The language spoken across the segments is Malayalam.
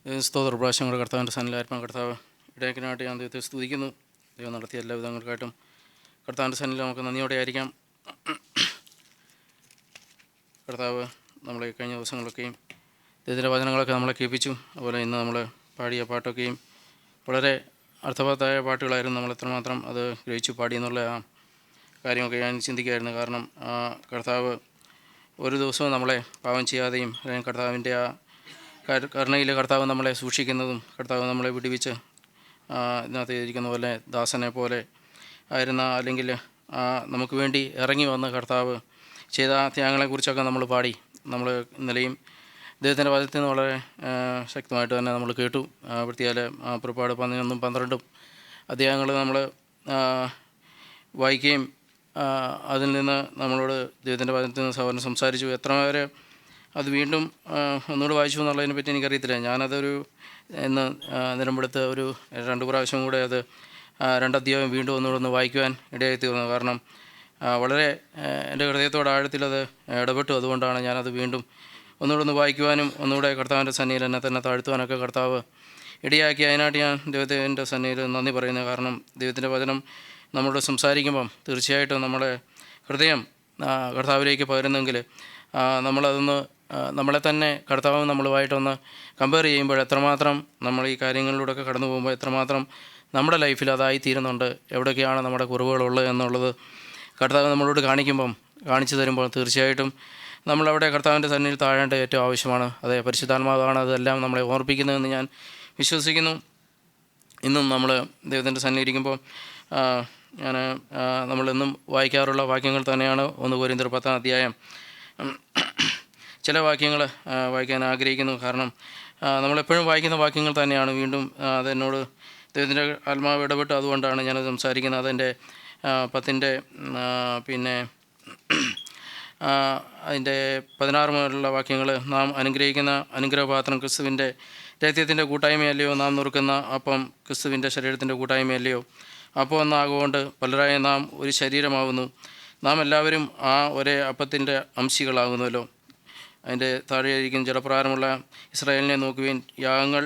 സ്തോത്ര പ്രാവശ്യം കൂടെ കർത്താവിൻ്റെ സന്നിലായിരിക്കും. കർത്താവ് ഇടയ്ക്കിനായിട്ട് ഞാൻ ദൈവത്തെ സ്തുതിക്കുന്നു. ദൈവം നടത്തിയ എല്ലാ വിധങ്ങൾക്കായിട്ടും കർത്താവിൻ്റെ സന്നിൽ നമുക്ക് നന്ദിയോടെ ആയിരിക്കാം. കർത്താവ് നമ്മളെ കഴിഞ്ഞ ദിവസങ്ങളൊക്കെയും ദൈവത്തിൻ്റെ വചനങ്ങളൊക്കെ നമ്മളെ കേൾപ്പിച്ചു. അതുപോലെ ഇന്ന് നമ്മൾ പാടിയ പാട്ടൊക്കെയും വളരെ അർത്ഥവത്തായ പാട്ടുകളായിരുന്നു. നമ്മൾ എത്രമാത്രം അത് ഗ്രഹിച്ചു പാടി എന്നുള്ള ആ കാര്യമൊക്കെ ഞാൻ ചിന്തിക്കുകയായിരുന്നു. കാരണം കർത്താവ് ഒരു ദിവസവും നമ്മളെ പാപം ചെയ്യാതെയും അല്ലെങ്കിൽ കർത്താവിൻ്റെ ആ കരുണയിൽ കർത്താവ് നമ്മളെ സൂക്ഷിക്കുന്നതും കർത്താവ് നമ്മളെ വിടുവിച്ച് ഇതിനകത്ത് ഇരിക്കുന്ന പോലെ ദാസനെ പോലെ ആയിരുന്ന അല്ലെങ്കിൽ നമുക്ക് വേണ്ടി ഇറങ്ങി വന്ന കർത്താവ് ചെയ്ത ത്യാഗങ്ങളെക്കുറിച്ചൊക്കെ നമ്മൾ പാടി. നമ്മൾ ഇന്നലെയും ദൈവത്തിൻ്റെ വചനത്തിൽ നിന്ന് വളരെ ശക്തമായിട്ട് തന്നെ നമ്മൾ കേട്ടു. വൃത്തിയാൽ പുറപ്പാട് 11, 12 അധ്യായങ്ങൾ നമ്മൾ വായിക്കുകയും അതിൽ നിന്ന് നമ്മളോട് ദൈവത്തിൻ്റെ വചനത്തിൽ നിന്ന് സഹോദരൻ സംസാരിച്ചു. എത്ര പേര് അത് വീണ്ടും ഒന്നുകൂടെ വായിച്ചു എന്നുള്ളതിനെ പറ്റി എനിക്കറിയത്തില്ല. ഞാനതൊരു ഇന്ന് നിലമ്പെടുത്ത് ഒരു 2 പ്രാവശ്യം കൂടെ അത് 2 അധ്യായം വീണ്ടും ഒന്നുകൂടെ വായിക്കുവാൻ ഇടയായി തീർന്നു. കാരണം വളരെ എൻ്റെ ഹൃദയത്തോട് ആഴത്തിലത് ഇടപെട്ടു. അതുകൊണ്ടാണ് ഞാനത് വീണ്ടും ഒന്നുകൂടെ വായിക്കുവാനും ഒന്നുകൂടെ കർത്താവിൻ്റെ സന്നിധിയിൽ എന്നെ തന്നെ താഴ്ത്തുവാനൊക്കെ കർത്താവ് ഇടയാക്കി. അതിനായിട്ട് ഞാൻ ദൈവത്തിൻ്റെ സന്നിധിയിൽ നന്ദി പറയുന്നത്. കാരണം ദൈവത്തിൻ്റെ വചനം നമ്മളോട് സംസാരിക്കുമ്പം തീർച്ചയായിട്ടും നമ്മുടെ ഹൃദയം കർത്താവിലേക്ക് പകരുന്നെങ്കിൽ നമ്മളതൊന്ന് നമ്മളെ തന്നെ കർത്താവ് നമ്മളുമായിട്ടൊന്ന് കമ്പയർ ചെയ്യുമ്പോൾ എത്രമാത്രം നമ്മൾ ഈ കാര്യങ്ങളിലൂടെയൊക്കെ കടന്നു പോകുമ്പോൾ എത്രമാത്രം നമ്മുടെ ലൈഫിൽ അതായി തീരുന്നുണ്ട്, എവിടെയൊക്കെയാണ് നമ്മുടെ കുറവുകളുള്ളത് എന്നുള്ളത് കർത്താവ് നമ്മളോട് കാണിച്ചു തരുമ്പോൾ തീർച്ചയായിട്ടും നമ്മളവിടെ കർത്താവിൻ്റെ സന്നിധിയിൽ താഴേണ്ട ഏറ്റവും ആവശ്യമാണ്. അതെ, പരിശുദ്ധാത്മാവാണ് അതെല്ലാം നമ്മളെ ഓർപ്പിക്കുന്നതെന്ന് ഞാൻ വിശ്വസിക്കുന്നു. ഇന്നും നമ്മൾ ദൈവത്തിൻ്റെ സന്നിധിയിൽ ഇരിക്കുമ്പോൾ നമ്മളെന്നും വായിക്കാറുള്ള വാക്യങ്ങൾ തന്നെയാണ് 1 കൊരിന്ത്യർ 10 അധ്യായം. ചില വാക്യങ്ങൾ വായിക്കാൻ ആഗ്രഹിക്കുന്നു. കാരണം നമ്മളെപ്പോഴും വായിക്കുന്ന വാക്യങ്ങൾ തന്നെയാണ്. വീണ്ടും അതെന്നോട് ദൈവത്തിൻ്റെ ആത്മാവ് ഇടപെട്ട് അതുകൊണ്ടാണ് ഞാനത് സംസാരിക്കുന്നത്. അതെൻ്റെ 10 പിന്നെ അതിൻ്റെ 16 മുതലുള്ള വാക്യങ്ങൾ. നാം അനുഗ്രഹിക്കുന്ന അനുഗ്രഹപാത്രം ക്രിസ്തുവിൻ്റെ രക്തത്തിൻ്റെ കൂട്ടായ്മയല്ലയോ? നാം നുറുക്കുന്ന അപ്പം ക്രിസ്തുവിൻ്റെ ശരീരത്തിൻ്റെ കൂട്ടായ്മയല്ലയോ? അപ്പോൾ ഒന്നാകൊണ്ട് പലരായ നാം ഒരു ശരീരമാകുന്നു. നാം എല്ലാവരും ആ ഒരേ അപ്പത്തിൻ്റെ അംശികളാകുന്നല്ലോ. അതിൻ്റെ താഴെയായിരിക്കും ജലപ്രകാരമുള്ള ഇസ്രായേലിനെ നോക്കുവാൻ യാഗങ്ങൾ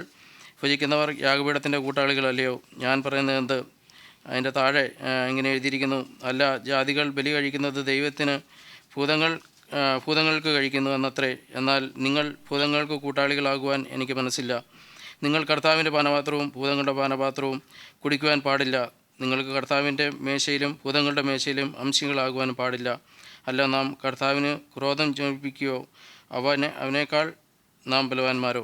ഭജിക്കുന്നവർ യാഗപീഠത്തിൻ്റെ കൂട്ടാളികളല്ലയോ? ഞാൻ പറയുന്നത് എന്ത്? അതിൻ്റെ താഴെ ഇങ്ങനെ എഴുതിയിരിക്കുന്നു, അല്ല, ജാതികൾ ബലി കഴിക്കുന്നത് ദൈവത്തിന് ഭൂതങ്ങൾക്ക് കഴിക്കുന്നു എന്നത്രേ. എന്നാൽ നിങ്ങൾ ഭൂതങ്ങൾക്ക് കൂട്ടാളികളാകുവാൻ എനിക്ക് മനസ്സില്ല. നിങ്ങൾ കർത്താവിൻ്റെ പാനപാത്രവും ഭൂതങ്ങളുടെ പാനപാത്രവും കുടിക്കുവാൻ പാടില്ല. നിങ്ങൾക്ക് കർത്താവിൻ്റെ മേശയിലും ഭൂതങ്ങളുടെ മേശയിലും അംശികളാകുവാൻ പാടില്ല. അല്ല, നാം കർത്താവിന് ക്രോധം ജനിപ്പിക്കുകയോ അവനേക്കാൾ നാം ബലവാന്മാരോ?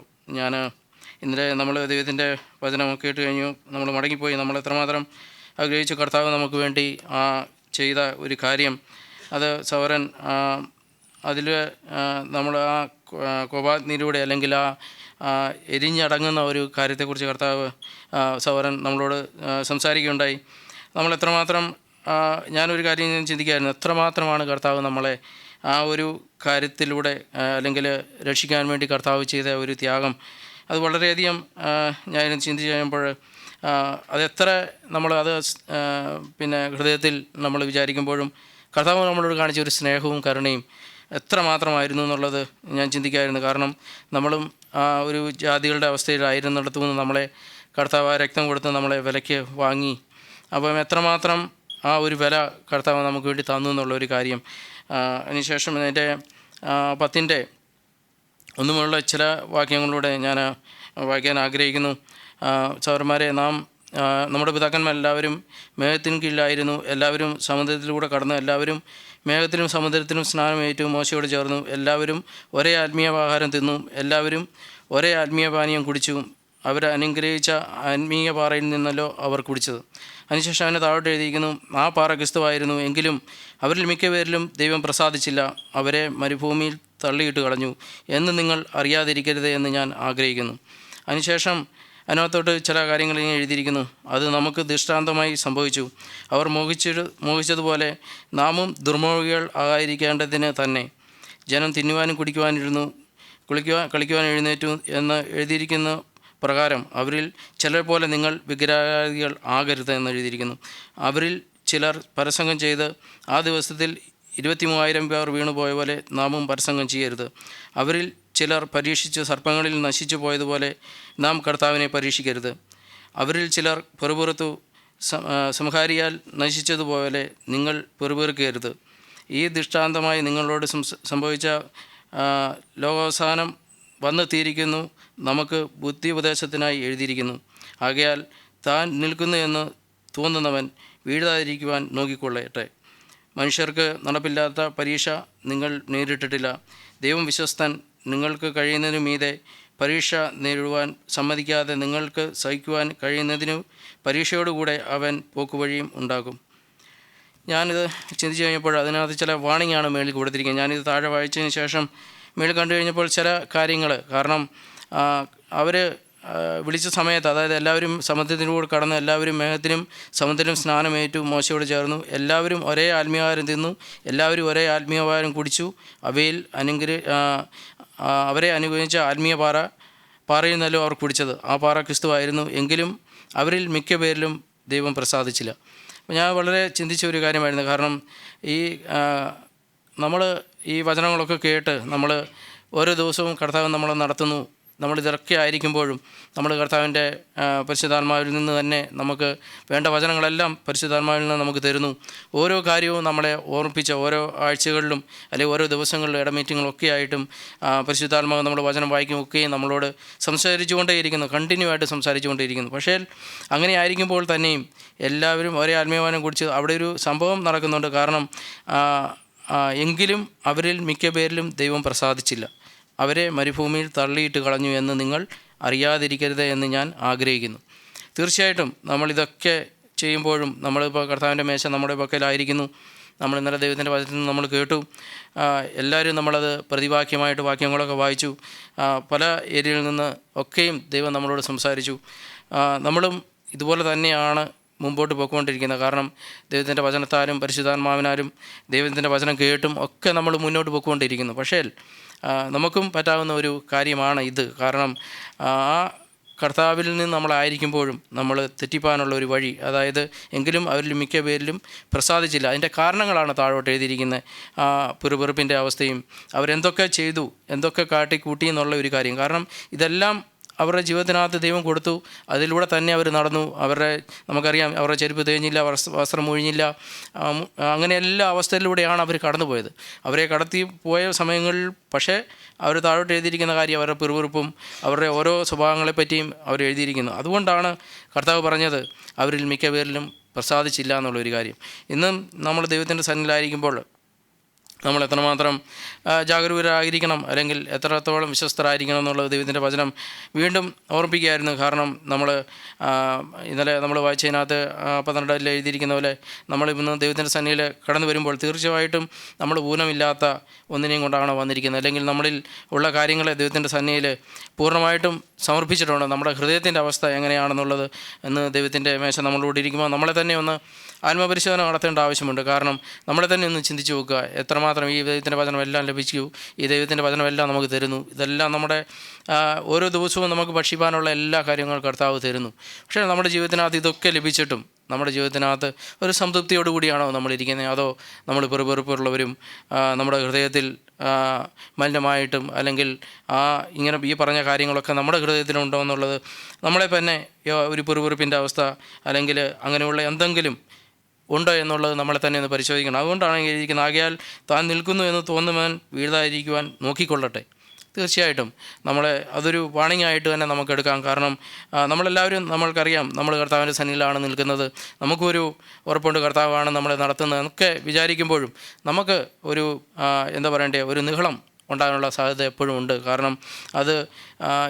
ഇന്നലെ നമ്മൾ ദൈവത്തിൻ്റെ വചനം കേട്ട് കഴിഞ്ഞു. നമ്മൾ മടങ്ങിപ്പോയി. നമ്മൾ എത്രമാത്രം ആഗ്രഹിച്ചു കർത്താവ് നമുക്ക് വേണ്ടി ചെയ്ത ഒരു കാര്യം. അത് സൗരൻ അതിൽ നമ്മൾ കോപാഗ്നിയിലൂടെ അല്ലെങ്കിൽ എരിഞ്ഞടങ്ങുന്ന ഒരു കാര്യത്തെക്കുറിച്ച് കർത്താവ് സൗരൻ നമ്മളോട് സംസാരിക്കുകയുണ്ടായി. നമ്മൾ എത്രമാത്രം ഞാനൊരു കാര്യം ഞാൻ ചിന്തിക്കുകയായിരുന്നു, എത്രമാത്രമാണ് കർത്താവ് നമ്മളെ ആ ഒരു കാര്യത്തിലൂടെ അല്ലെങ്കിൽ രക്ഷിക്കാൻ വേണ്ടി കർത്താവ് ചെയ്ത ഒരു ത്യാഗം. അത് വളരെയധികം ഞാൻ ചിന്തിച്ച് കഴിയുമ്പോൾ അതെത്ര നമ്മളത് പിന്നെ ഹൃദയത്തിൽ നമ്മൾ വിചാരിക്കുമ്പോഴും കർത്താവ് നമ്മളോട് കാണിച്ച ഒരു സ്നേഹവും കരുണയും എത്രമാത്രമായിരുന്നു എന്നുള്ളത് ഞാൻ ചിന്തിക്കായിരുന്നു. കാരണം നമ്മളും ഒരു ജാതികളുടെ അവസ്ഥയിലായിരുന്നിടത്തു നിന്ന് നമ്മളെ കർത്താവ് രക്തം കൊടുത്ത് നമ്മളെ വിലയ്ക്ക് വാങ്ങി. അപ്പം എത്രമാത്രം ആ ഒരു വില കർത്താവ് നമുക്ക് വേണ്ടി തന്നു എന്നുള്ളൊരു കാര്യം. അതിനുശേഷം അതിൻ്റെ 10 ഒന്നുമുള്ള ചില വാക്യങ്ങളിലൂടെ ഞാൻ വായിക്കാൻ ആഗ്രഹിക്കുന്നു. സഹോദരന്മാരെ, നമ്മുടെ പിതാക്കന്മാരെല്ലാവരും മേഘത്തിന് കീഴിലായിരുന്നു. എല്ലാവരും സമുദ്രത്തിലൂടെ കടന്നു. എല്ലാവരും മേഘത്തിലും സമുദ്രത്തിലും സ്നാനമേറ്റു മോശയോട് ചേർന്നു. എല്ലാവരും ഒരേ ആത്മീയ ആഹാരം തിന്നു. എല്ലാവരും ഒരേ ആത്മീയ പാനീയം കുടിച്ചു. അവർ അനുഗ്രഹിച്ച ആത്മീയ പാറയിൽ നിന്നല്ലോ അവർ കുടിച്ചത്. അതിനുശേഷം അവനെ താഴോട്ട് എഴുതിയിരിക്കുന്നു, ആ പാറ ക്രിസ്തുവായിരുന്നു. എങ്കിലും അവരിൽ മിക്കപേരിലും ദൈവം പ്രസാദിച്ചില്ല. അവരെ മരുഭൂമിയിൽ തള്ളിയിട്ട് കളഞ്ഞു എന്ന് നിങ്ങൾ അറിയാതിരിക്കരുത് എന്ന് ഞാൻ ആഗ്രഹിക്കുന്നു. അതിനകത്തോട്ട് ചില കാര്യങ്ങൾ ഇങ്ങനെ എഴുതിയിരിക്കുന്നു. അത് നമുക്ക് ദൃഷ്ടാന്തമായി സംഭവിച്ചു. അവർ മോഹിച്ചതുപോലെ നാമും ദുർമോഹികൾ ആകാതിരിക്കേണ്ടതിന് തന്നെ. ജനം തിന്നുവാനും കുടിക്കുവാനിരുന്നു, കളിക്കുവാൻ എഴുന്നേറ്റു എന്ന് എഴുതിയിരിക്കുന്ന പ്രകാരം അവരിൽ ചിലർ പോലെ നിങ്ങൾ വിഗ്രഹാദികൾ ആകരുത് എന്ന് എഴുതിയിരിക്കുന്നു. അവരിൽ ചിലർ പരസംഗം ചെയ്ത് ആ ദിവസത്തിൽ 23,000 പേർ വീണുപോയ പോലെ നാമും പരസംഗം ചെയ്യരുത്. അവരിൽ ചിലർ പരീക്ഷിച്ച് സർപ്പങ്ങളിൽ നശിച്ചു പോയതുപോലെ നാം കർത്താവിനെ പരീക്ഷിക്കരുത്. അവരിൽ ചിലർ പെറുപെറുത്തു സംഹാരിയാൽ നശിച്ചതുപോലെ നിങ്ങൾ പെറുപെറുക്കരുത്. ഈ ദൃഷ്ടാന്തമായി നിങ്ങളോട് സംഭവിച്ച ലോകാവസാനം വന്നെത്തിയിരിക്കുന്നു. നമുക്ക് ബുദ്ധി ഉപദേശത്തിനായി എഴുതിയിരിക്കുന്നു. ആകയാൽ താൻ നിൽക്കുന്നു എന്ന് തോന്നുന്നവൻ വീഴാതിരിക്കുവാൻ നോക്കിക്കൊള്ളട്ടെ. മനുഷ്യർക്ക് നടപ്പില്ലാത്ത പരീക്ഷ നിങ്ങൾ നേരിട്ടിട്ടില്ല. ദൈവം വിശ്വസ്തൻ. നിങ്ങൾക്ക് കഴിയുന്നതിനു മീതെ പരീക്ഷ നേരിടുവാൻ സമ്മതിക്കാതെ നിങ്ങൾക്ക് സഹിക്കുവാൻ കഴിയുന്നതിനു പരീക്ഷയോടുകൂടെ അവൻ പോക്കുവഴിയും ഉണ്ടാകും. ഞാനിത് ചിന്തിച്ച് കഴിഞ്ഞപ്പോൾ അതിനകത്ത് ചില വാണിങ്ങാണ് മേളിൽ കൊടുത്തിരിക്കുന്നത്. ഞാനിത് താഴെ വായിച്ചതിന് ശേഷം മേളിൽ കണ്ടു കഴിഞ്ഞപ്പോൾ ചില കാര്യങ്ങൾ, കാരണം അവർ വിളിച്ച സമയത്ത്, അതായത് എല്ലാവരും സമുദ്രത്തിലൂടെ കടന്ന് എല്ലാവരും മേഘത്തിലും സമുദ്രം സ്നാനമേറ്റു മോശയോട് ചേർന്നു. എല്ലാവരും ഒരേ ആത്മീയവാരം തിന്നു, എല്ലാവരും ഒരേ ആത്മീയവാരം കുടിച്ചു. അവയിൽ അവരെ അനുഗ്രഹിച്ച ആത്മീയ പാറയിൽ നിന്നല്ലോ അവർ കുടിച്ചത്. ആ പാറ ക്രിസ്തുവായിരുന്നു. എങ്കിലും അവരിൽ മിക്ക പേരിലും ദൈവം പ്രസാദിച്ചില്ല. ഞാൻ വളരെ ചിന്തിച്ച ഒരു കാര്യമായിരുന്നു. കാരണം നമ്മൾ ഈ വചനങ്ങളൊക്കെ കേട്ട് നമ്മൾ ഓരോ ദിവസവും കർത്താവ് നമ്മളെ നടത്തുന്നു. നമ്മളിതൊക്കെ ആയിരിക്കുമ്പോഴും നമ്മൾ കർത്താവിൻ്റെ പരിശുദ്ധാത്മാവിൽ നിന്ന് തന്നെ നമുക്ക് വേണ്ട വചനങ്ങളെല്ലാം പരിശുദ്ധാത്മാവിൽ നിന്ന് നമുക്ക് തരുന്നു. ഓരോ കാര്യവും നമ്മളെ ഓർമ്മിപ്പിച്ച ഓരോ ആഴ്ചകളിലും അല്ലെങ്കിൽ ഓരോ ദിവസങ്ങളിലും ഇടമീറ്റിങ്ങളൊക്കെ ആയിട്ടും പരിശുദ്ധാത്മാവ് നമ്മൾ വചനം വായിക്കുമൊക്കെയും നമ്മളോട് സംസാരിച്ചുകൊണ്ടേയിരിക്കുന്നു, കണ്ടിന്യൂ ആയിട്ട് സംസാരിച്ചുകൊണ്ടേയിരിക്കുന്നു. പക്ഷേ അങ്ങനെ ആയിരിക്കുമ്പോൾ തന്നെയും എല്ലാവരും ഒരേ ആത്മീയവാനം കുറിച്ച് അവിടെ ഒരു സംഭവം നടക്കുന്നുണ്ട്. കാരണം എങ്കിലും അവരിൽ മിക്ക പേരിലും ദൈവം പ്രസാദിച്ചില്ല. അവരെ മരുഭൂമിയിൽ തള്ളിയിട്ട് കളഞ്ഞു എന്ന് നിങ്ങൾ അറിയാതിരിക്കരുത് എന്ന് ഞാൻ ആഗ്രഹിക്കുന്നു. തീർച്ചയായിട്ടും നമ്മളിതൊക്കെ ചെയ്യുമ്പോഴും നമ്മളിപ്പോൾ കർത്താവിൻ്റെ മേശ നമ്മുടെ പക്കലായിരിക്കുന്നു. നമ്മൾ ഇന്നലെ ദൈവത്തിൻ്റെ വചനത്തിൽ നിന്ന് നമ്മൾ കേട്ടു. എല്ലാവരും നമ്മളത് പ്രതിവാക്യമായിട്ട് വാക്യങ്ങളൊക്കെ വായിച്ചു. പല ഏരിയയിൽ നിന്ന് ഒക്കെയും ദൈവം നമ്മളോട് സംസാരിച്ചു. നമ്മളും ഇതുപോലെ തന്നെയാണ് മുമ്പോട്ട് പോയിക്കൊണ്ടിരിക്കുന്നത്. കാരണം ദൈവത്തിൻ്റെ വചനത്താലും പരിശുദ്ധാത്മാവിനാലും ദൈവത്തിൻ്റെ വചനം കേട്ടും ഒക്കെ നമ്മൾ മുന്നോട്ട് പോയിക്കൊണ്ടിരിക്കുന്നു. പക്ഷേ നമുക്കും പറ്റാവുന്ന ഒരു കാര്യമാണ് ഇത്. കാരണം ആ കർത്താവിൽ നിന്ന് നമ്മളായിരിക്കുമ്പോഴും നമ്മൾ തെറ്റിപ്പാനുള്ള ഒരു വഴി, അതായത് എങ്കിലും അവരിൽ മിക്ക പേരിലും പ്രസാദിച്ചില്ല. അതിൻ്റെ കാരണങ്ങളാണ് താഴോട്ട് എഴുതിയിരിക്കുന്നത്. പിറുപിറുപ്പിൻ്റെ അവസ്ഥയും അവരെന്തൊക്കെ ചെയ്തു, എന്തൊക്കെ കാട്ടിക്കൂട്ടി എന്നുള്ള ഒരു കാര്യം. കാരണം ഇതെല്ലാം അവരുടെ ജീവിതത്തിനകത്ത് ദൈവം കൊടുത്തു. അതിലൂടെ തന്നെ അവർ നടന്നു. നമുക്കറിയാം, അവരുടെ ചെരുപ്പ് തേഞ്ഞില്ല, വസ്ത്രം ഒഴിഞ്ഞില്ല. അങ്ങനെ എല്ലാ അവസ്ഥയിലൂടെയാണ് അവർ കടന്നുപോയത്. അവരെ കടത്തി പോയ സമയങ്ങളിൽ പക്ഷേ അവർ താഴോട്ട് എഴുതിയിരിക്കുന്ന കാര്യം അവരുടെ പിറുപിറുപ്പും അവരുടെ ഓരോ സ്വഭാവങ്ങളെപ്പറ്റിയും അവർ എഴുതിയിരിക്കുന്നു. അതുകൊണ്ടാണ് കർത്താവ് പറഞ്ഞത് അവരിൽ മിക്ക പേരിലും പ്രസാദിച്ചില്ല എന്നുള്ളൊരു കാര്യം. ഇന്നും നമ്മൾ ദൈവത്തിൻ്റെ സന്നിധിയിലായിരിക്കുമ്പോൾ നമ്മൾ എത്രമാത്രം ജാഗരൂകരായിരിക്കണം, അല്ലെങ്കിൽ എത്രത്തോളം വിശ്വസ്തരായിരിക്കണം എന്നുള്ളത് ദൈവത്തിൻ്റെ വചനം വീണ്ടും ഓർമ്മിപ്പിക്കുകയായിരുന്നു. കാരണം ഇന്നലെ നമ്മൾ വായിച്ചതിനകത്ത് 12 എഴുതിയിരിക്കുന്ന പോലെ നമ്മൾ ഇന്ന് ദൈവത്തിൻ്റെ സന്നിധിയിൽ കടന്നു വരുമ്പോൾ തീർച്ചയായിട്ടും നമ്മൾ ഊനമില്ലാത്ത ഒന്നിനെയും കൊണ്ടാണ് വന്നിരിക്കുന്നത്. അല്ലെങ്കിൽ നമ്മളിൽ ഉള്ള കാര്യങ്ങളെ ദൈവത്തിൻ്റെ സന്നിധിയിൽ പൂർണ്ണമായിട്ടും സമർപ്പിച്ചിട്ടുണ്ട്. നമ്മുടെ ഹൃദയത്തിൻ്റെ അവസ്ഥ എങ്ങനെയാണെന്നുള്ളത് എന്ന് ദൈവത്തിൻ്റെ മേശ നമ്മളോട് ഇരിക്കുമ്പോൾ നമ്മളെ തന്നെ ഒന്ന് ആത്മപരിശോധന നടത്തേണ്ട ആവശ്യമുണ്ട്. കാരണം നമ്മളെ തന്നെ ഒന്ന് ചിന്തിച്ച് നോക്കുക, എത്രമാത്രം ഈ ദൈവത്തിൻ്റെ വചനമെല്ലാം ലഭിച്ചു, ഈ ദൈവത്തിൻ്റെ വചനമെല്ലാം നമുക്ക് തരുന്നു. ഇതെല്ലാം നമ്മുടെ ഓരോ ദിവസവും നമുക്ക് ഭക്ഷിക്കാനുള്ള എല്ലാ കാര്യങ്ങളും കർത്താവ് തരുന്നു. പക്ഷേ നമ്മുടെ ജീവിതത്തിനകത്ത് ഇതൊക്കെ ലഭിച്ചിട്ടും നമ്മുടെ ജീവിതത്തിനകത്ത് ഒരു സംതൃപ്തിയോടുകൂടിയാണോ നമ്മളിരിക്കുന്നത്? അതോ നമ്മൾ പെറുപെറുപ്പുള്ളവരും നമ്മുടെ ഹൃദയത്തിൽ മലിനമായിട്ടും, അല്ലെങ്കിൽ ഇങ്ങനെ ഈ പറഞ്ഞ കാര്യങ്ങളൊക്കെ നമ്മുടെ ഹൃദയത്തിലുണ്ടോ എന്നുള്ളത് നമ്മളെ തന്നെ ഒരു പെറുപെറുപ്പിൻ്റെ അവസ്ഥ അല്ലെങ്കിൽ അങ്ങനെയുള്ള എന്തെങ്കിലും ഉണ്ടോ എന്നുള്ളത് നമ്മളെ തന്നെ ഒന്ന് പരിശോധിക്കണം. അതുകൊണ്ടാണ് എഴുതിയിരിക്കുന്നത്, ആകയാൽ താൻ നിൽക്കുന്നു എന്ന് തോന്നുവാൻ വീഴാതിരിക്കുവാൻ നോക്കിക്കൊള്ളട്ടെ. തീർച്ചയായിട്ടും അതൊരു വാണിംഗ് ആയിട്ട് തന്നെ നമുക്കെടുക്കാം. കാരണം നമ്മളെല്ലാവരും നമ്മൾക്കറിയാം നമ്മൾ കർത്താവിൻ്റെ സന്നിധിയിലാണ് നിൽക്കുന്നത്. നമുക്കൊരു ഉറപ്പുണ്ട് കർത്താവാണ് നമ്മളെ നടത്തുന്നതെന്നൊക്കെ വിചാരിക്കുമ്പോഴും നമുക്ക് ഒരു ഒരു നിഹളം ഉണ്ടാകാനുള്ള സാധ്യത എപ്പോഴും ഉണ്ട്. കാരണം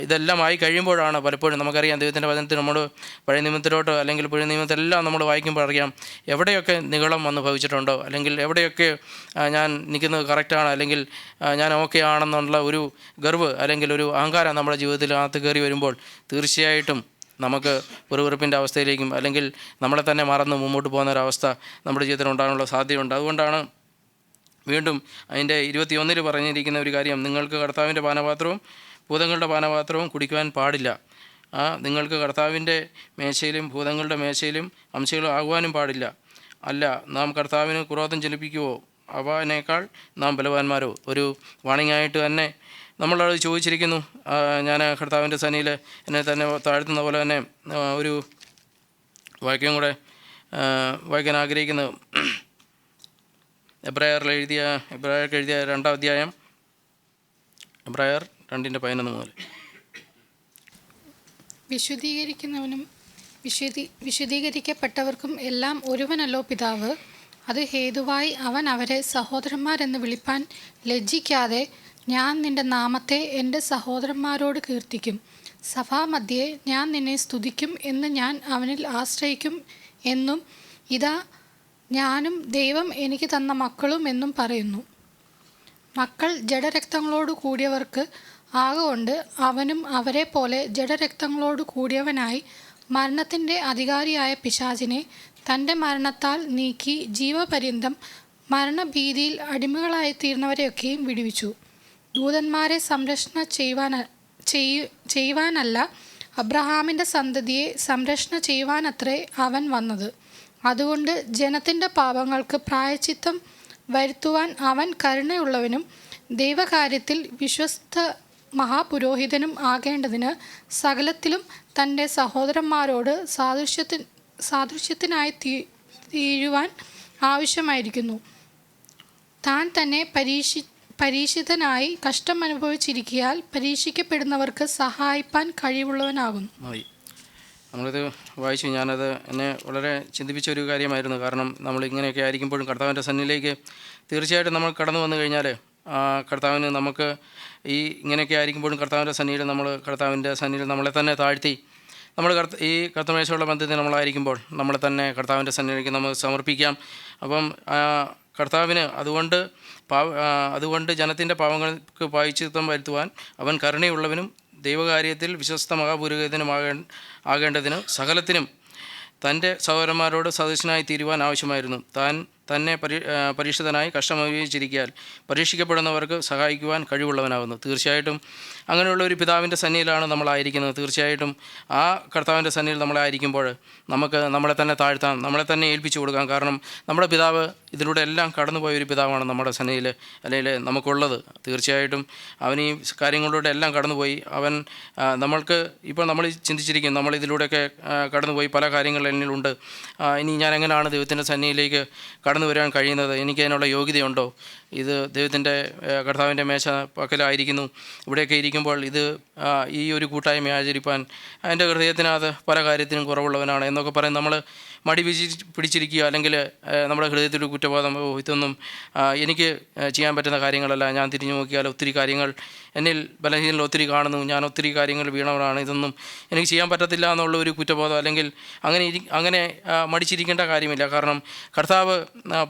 ഇതെല്ലാം ആയി കഴിയുമ്പോഴാണ് പലപ്പോഴും നമുക്കറിയാം ദൈവത്തിൻ്റെ വചനത്തിൽ നമ്മൾ പഴയ നിയമത്തിലോട്ട് അല്ലെങ്കിൽ പുതിയ നിയമത്തിലെല്ലാം നമ്മൾ വായിക്കുമ്പോൾ അറിയാം എവിടെയൊക്കെ നിഗളം വന്ന് ഭവിച്ചിട്ടുണ്ടോ, അല്ലെങ്കിൽ എവിടെയൊക്കെ ഞാൻ നിൽക്കുന്നത് കറക്റ്റാണ്, അല്ലെങ്കിൽ ഞാൻ ഓക്കെ ആണെന്നുള്ള ഒരു ഗർവ് അല്ലെങ്കിൽ ഒരു അഹങ്കാരം നമ്മുടെ ജീവിതത്തിനകത്ത് കയറി വരുമ്പോൾ തീർച്ചയായിട്ടും നമുക്ക് വെറുപ്പിൻ്റെ അവസ്ഥയിലേക്കും അല്ലെങ്കിൽ നമ്മളെ തന്നെ മറന്ന് മുമ്പോട്ട് പോകുന്നൊരവസ്ഥ നമ്മുടെ ജീവിതത്തിൽ ഉണ്ടാകാനുള്ള സാധ്യതയുണ്ട്. അതുകൊണ്ടാണ് വീണ്ടും അതിൻ്റെ 21 പറഞ്ഞിരിക്കുന്ന ഒരു കാര്യം, നിങ്ങൾക്ക് കർത്താവിൻ്റെ പാനപാത്രവും ഭൂതങ്ങളുടെ പാനപാത്രവും കുടിക്കുവാൻ പാടില്ല. നിങ്ങൾക്ക് കർത്താവിൻ്റെ മേശയിലും ഭൂതങ്ങളുടെ മേശയിലും അംശങ്ങളും ആകുവാനും പാടില്ല. അല്ല, നാം കർത്താവിന് ക്രോധം ജനിപ്പിക്കുവോ? അവനേക്കാൾ നാം ബലവാന്മാരോ? ഒരു വാണിംഗായിട്ട് തന്നെ നമ്മളത് ചോദിച്ചിരിക്കുന്നു. ഞാൻ കർത്താവിൻ്റെ സന്നിധിയിൽ എന്നെ തന്നെ താഴ്ത്തുന്ന പോലെ തന്നെ ഒരു വാക്യം കൂടെ വായിക്കാൻ ആഗ്രഹിക്കുന്നത് എബ്രായർക്ക് എഴുതിയ 2-ാം അധ്യായം, എബ്രായർ 2:11 മുതൽ. വിശുദ്ധീകരിക്കുന്നവനും വിശുദ്ധീകരിക്കപ്പെട്ടവർക്കും എല്ലാം ഒരുവനല്ലോ പിതാവ്. അത് ഹേതുവായി അവൻ അവരെ സഹോദരന്മാരെന്ന് വിളിപ്പാൻ ലജ്ജിക്കാതെ, ഞാൻ നിന്റെ നാമത്തെ എൻ്റെ സഹോദരന്മാരോട് കീർത്തിക്കും, സഭാമധ്യേ ഞാൻ നിന്നെ സ്തുതിക്കും എന്ന് ഞാൻ അവനിൽ ആശ്രയിക്കും എന്നും, ഇതാ ഞാനും ദൈവം എനിക്ക് തന്ന മക്കളും എന്നും പറയുന്നു. മക്കൾ ജഡരക്തങ്ങളോട് കൂടിയവർക്ക് ആകൊണ്ട് അവനും അവരെ പോലെ ജഡരക്തങ്ങളോട് കൂടിയവനായി മരണത്തിൻ്റെ അധികാരിയായ പിശാചിനെ തൻ്റെ മരണത്താൽ നീക്കി ജീവപര്യന്തം മരണഭീതിയിൽ അടിമകളായിത്തീർന്നവരെയൊക്കെയും വിടുവിച്ചു. ദൂതന്മാരെ സംരക്ഷണ ചെയ്യുവാനല്ല, അബ്രഹാമിൻ്റെ സന്തതിയെ സംരക്ഷണ ചെയ്യുവാനത്രേ അവൻ വന്നത്. അതുകൊണ്ട് ജനത്തിൻ്റെ പാപങ്ങൾക്ക് പ്രായശ്ചിത്തം വരുത്തുവാൻ അവൻ കരുണയുള്ളവനും ദൈവകാര്യത്തിൽ വിശ്വസ്ത മഹാപുരോഹിതനും ആകേണ്ടതിന് സകലത്തിലും തൻ്റെ സഹോദരന്മാരോട് സാദൃശ്യത്തിനായി തീരുവാൻ ആവശ്യമായിരിക്കുന്നു. താൻ തന്നെ പരീക്ഷിതനായി കഷ്ടം അനുഭവിച്ചിരിക്കയാൽ പരീക്ഷിക്കപ്പെടുന്നവർക്ക് സഹായിപ്പാൻ കഴിവുള്ളവനാകുന്നു. നമ്മളിത് വായിച്ചു. ഞാനത് എന്നെ വളരെ ചിന്തിപ്പിച്ച ഒരു കാര്യമായിരുന്നു. കാരണം നമ്മൾ ഇങ്ങനെയൊക്കെ ആയിരിക്കുമ്പോഴും കർത്താവിൻ്റെ സന്നിധിയിലേക്ക് തീർച്ചയായിട്ടും നമ്മൾ കടന്നു വന്നു കഴിഞ്ഞാൽ കർത്താവിന് നമുക്ക് ഈ ഇങ്ങനെയൊക്കെ ആയിരിക്കുമ്പോഴും കർത്താവിൻ്റെ സന്നിധിയിൽ നമ്മളെ തന്നെ താഴ്ത്തി നമ്മൾ ഈ കർത്തമേശയുള്ള ബന്ധത്തിൽ നമ്മളായിരിക്കുമ്പോൾ നമ്മളെ തന്നെ കർത്താവിൻ്റെ സന്നിധിയിലേക്ക് നമുക്ക് സമർപ്പിക്കാം. അപ്പം കർത്താവിന് അതുകൊണ്ട് ജനത്തിൻ്റെ പാവങ്ങൾക്ക് പ്രായശ്ചിത്തം വരുത്തുവാൻ അവൻ കരുണയുള്ളവനും ദൈവകാര്യത്തിൽ വിശ്വസ്ത മഹാപുരോഹിതനും ആകേണ്ടതിന് സകലത്തിനും തൻ്റെ സഹോദരന്മാരോട് സദസ്യനായി തീരുവാൻ ആവശ്യമായിരുന്നു. താൻ തന്നെ പരീക്ഷിതനായി കഷ്ടമനുഭവിച്ചിരിക്കയാൽ പരീക്ഷിക്കപ്പെടുന്നവർക്ക് സഹായിക്കുവാൻ കഴിവുള്ളവനാകുന്നു. തീർച്ചയായിട്ടും അങ്ങനെയുള്ള ഒരു പിതാവിൻ്റെ സന്നിധിയിലാണ് നമ്മളായിരിക്കുന്നത്. തീർച്ചയായിട്ടും ആ കർത്താവിൻ്റെ സന്നിധിയിൽ നമ്മളായിരിക്കുമ്പോൾ നമുക്ക് നമ്മളെ തന്നെ താഴ്ത്താം, നമ്മളെ തന്നെ ഏൽപ്പിച്ചു കൊടുക്കാം. കാരണം നമ്മുടെ പിതാവ് ഇതിലൂടെ എല്ലാം കടന്നുപോയൊരു പിതാവാണ് നമ്മുടെ സന്നിധിയിൽ അല്ലെങ്കിൽ നമുക്കുള്ളത്. തീർച്ചയായിട്ടും അവൻ ഈ കാര്യങ്ങളിലൂടെ എല്ലാം കടന്നുപോയി. അവൻ നമ്മൾക്ക് ഇപ്പോൾ നമ്മൾ ചിന്തിച്ചിരിക്കും, നമ്മൾ ഇതിലൂടെയൊക്കെ കടന്നുപോയി, പല കാര്യങ്ങൾ എന്നിലുണ്ട്, ഇനി ഞാൻ എങ്ങനെയാണ് ദൈവത്തിൻ്റെ സന്നിധിയിലേക്ക് കടന്നു വരാൻ കഴിയുന്നത്, എനിക്ക് അതിനുള്ള യോഗ്യതയുണ്ടോ, ഇത് ദൈവത്തിൻ്റെ കർത്താവിൻ്റെ മേശ പക്കലായിരിക്കുന്നു, ഇവിടെയൊക്കെ ഇരിക്കുമ്പോൾ ഇത് ഈ ഒരു കൂട്ടായ്മ ആചരിപ്പാൻ എൻ്റെ ഹൃദയത്തിനകത്ത് പല കാര്യത്തിനും കുറവുള്ളവനാണ് എന്നൊക്കെ പറയും. നമ്മൾ മടി പിടിച്ചിരിക്കുക, അല്ലെങ്കിൽ നമ്മുടെ ഹൃദയത്തിലൊരു കുറ്റബോധം, ഇതൊന്നും എനിക്ക് ചെയ്യാൻ പറ്റുന്ന കാര്യങ്ങളല്ല, ഞാൻ തിരിഞ്ഞു നോക്കിയാൽ ഒത്തിരി കാര്യങ്ങൾ എന്നിൽ ബലഹീനത ഒത്തിരി കാണുന്നു, ഞാൻ ഒത്തിരി കാര്യങ്ങൾ വീണവരാണ്, ഇതൊന്നും എനിക്ക് ചെയ്യാൻ പറ്റത്തില്ല എന്നുള്ള ഒരു കുറ്റബോധം, അല്ലെങ്കിൽ അങ്ങനെ മടിച്ചിരിക്കേണ്ട കാര്യമില്ല. കാരണം കർത്താവ്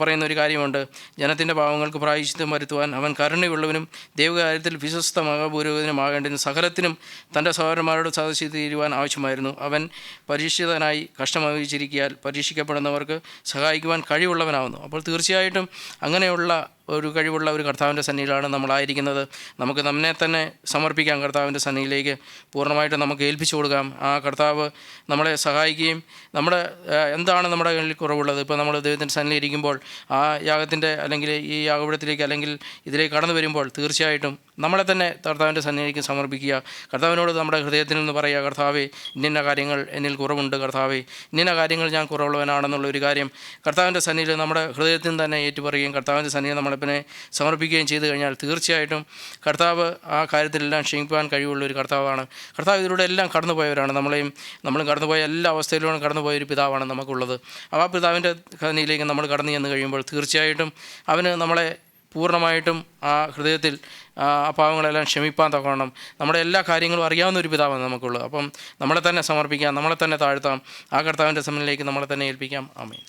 പറയുന്ന ഒരു കാര്യമുണ്ട്, ജനത്തിൻ്റെ പാവങ്ങൾക്ക് പ്രായശ്ചിത്തം വരുത്തുവാൻ അവൻ കരുണയുള്ളവനും ദൈവകാര്യത്തിൽ വിശ്വസ്ത മഹാപുരോഹിതനുമാകേണ്ടതിന് സകലത്തിനും തൻ്റെ സഹോദരന്മാരോട് സദസ്യ തീരുവാൻ ആവശ്യമായിരുന്നു. അവൻ പരീക്ഷിതനായി കഷ്ടമനുഭവിച്ചിരിക്കയാൽ പരീക്ഷിക്കപ്പെടുന്നവർക്ക് സഹായിക്കുവാൻ കഴിവുള്ളവനാകുന്നു. അപ്പോൾ തീർച്ചയായിട്ടും അങ്ങനെയുള്ള ഒരു കഴിവുള്ള ഒരു കർത്താവിൻ്റെ സന്നിധിയിലാണ് നമ്മളായിരിക്കുന്നത്. നമുക്ക് നമ്മെ തന്നെ സമർപ്പിക്കാം കർത്താവിൻ്റെ സന്നിധിയിലേക്ക്, പൂർണ്ണമായിട്ട് നമുക്ക് ഏൽപ്പിച്ചു കൊടുക്കാം. ആ കർത്താവ് നമ്മളെ സഹായിക്കുകയും നമ്മുടെ എന്താണ് നമ്മുടെ കയ്യിൽ കുറവുള്ളത്, ഇപ്പോൾ നമ്മൾ ദൈവത്തിൻ്റെ സന്നിധിയിൽ ഇരിക്കുമ്പോൾ ആ യാഗത്തിൻ്റെ അല്ലെങ്കിൽ ഈ യാഗപീഠത്തിലേക്ക് അല്ലെങ്കിൽ ഇതിലേക്ക് കടന്നു വരുമ്പോൾ തീർച്ചയായിട്ടും നമ്മളെ തന്നെ കർത്താവിൻ്റെ സന്നിധിയിലേക്ക് സമർപ്പിക്കുക. കർത്താവിനോട് നമ്മുടെ ഹൃദയത്തിൽ നിന്ന് പറയുക, കർത്താവേ ഇന്ന കാര്യങ്ങൾ എന്നിൽ കുറവുണ്ട്, കർത്താവേ ഇന്ന കാര്യങ്ങൾ ഞാൻ കുറവുള്ളവനാണെന്നുള്ള ഒരു കാര്യം കർത്താവിൻ്റെ സന്നിധിയിൽ നമ്മുടെ ഹൃദയത്തിൽ നിന്ന് തന്നെ ഏറ്റുപറയുകയും കർത്താവിൻ്റെ സന്നിധിയിൽ നമ്മളെ സമർപ്പിക്കുകയും ചെയ്തു കഴിഞ്ഞാൽ തീർച്ചയായിട്ടും കർത്താവ് ആ കാര്യത്തിലെല്ലാം ക്ഷമിക്കാൻ കഴിവുള്ള ഒരു കർത്താവാണ്. കർത്താവ് ഇതിലൂടെ എല്ലാം കടന്നുപോയവരാണ്. നമ്മളും കടന്നുപോയ എല്ലാ അവസ്ഥയിലൂടെ കടന്നുപോയൊരു പിതാവാണ് നമുക്കുള്ളത്. ആ പിതാവിൻ്റെ സന്നിധിയിലേക്ക് നമ്മൾ കടന്നു ചെന്ന് കഴിയുമ്പോൾ തീർച്ചയായിട്ടും അവന് നമ്മളെ പൂർണ്ണമായിട്ടും ആ ഹൃദയത്തിൽ ആ പാവങ്ങളെല്ലാം ക്ഷമിപ്പാൻ തക്കണം. നമ്മുടെ എല്ലാ കാര്യങ്ങളും അറിയാവുന്ന ഒരു പിതാവാണ് നമുക്കുള്ളത്. അപ്പം നമ്മളെ തന്നെ സമർപ്പിക്കാം, നമ്മളെ തന്നെ താഴ്ത്താം, ആ കർത്താവിൻ്റെ സന്നിധിയിലേക്ക് നമ്മളെ തന്നെ ഏൽപ്പിക്കാം. ആമേൻ.